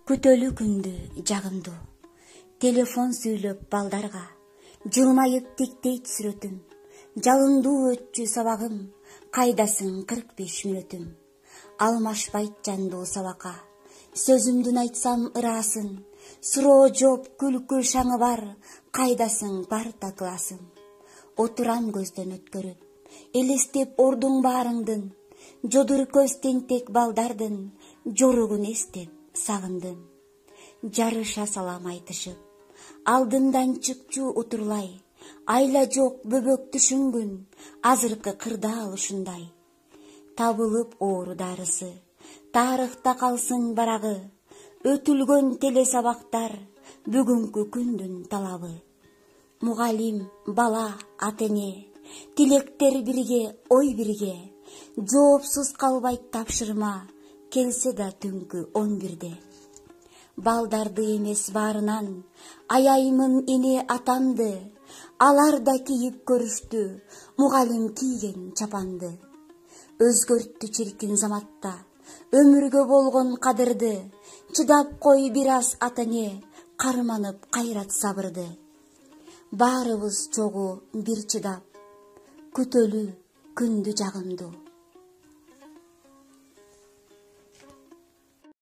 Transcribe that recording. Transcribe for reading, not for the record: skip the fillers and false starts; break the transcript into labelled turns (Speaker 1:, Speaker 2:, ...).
Speaker 1: Күтөлүү күндү жагымдуу. Телефон сүйлөп балдарга, жылмайып тиктейт сүрөтүм. Жалындуу өтчү сабагым, кайдасың 45 мүнөтүм. Алмашпайт жандуу сабакка, сөзүмдүн айтсам ыраасын. Суроо жооп күлкү шаңы бар, кайдасың парта классым. Отурам көздөн өткөрүп, элестеп ордуң баарыңдын. Жодур көз тентек балдардын, жоругун эстеп сагындым. Жарыша салам айтышып, алдымдан чыкчу утурлай. Айла жок бөбөк түшүнгүн, азыркы кырдаал ушундай. Табылып оору дарысы, тарыхта калсын барагы. Өтүлгөн теле сабактар, бүгүнкү күндүн талабы. Мугалим, бала, ата-эне, тилектер бирге, ой бирге. Жоопсуз калбайт тапшырма, келсе да түнкү 11-де. Балдарды эмес баарынан, аяймын эне атамды. Алар да кийип көрүштү, мугалим кийген чапанды. Өзгөрттү чиркин заматта, өмүргө болгон кадырды. Чыдап кой бир аз ата-эне, карманып кайрат сабырды. Баарыбыз чогуу бир чыдап, күтөлүү күндү жагымдуу.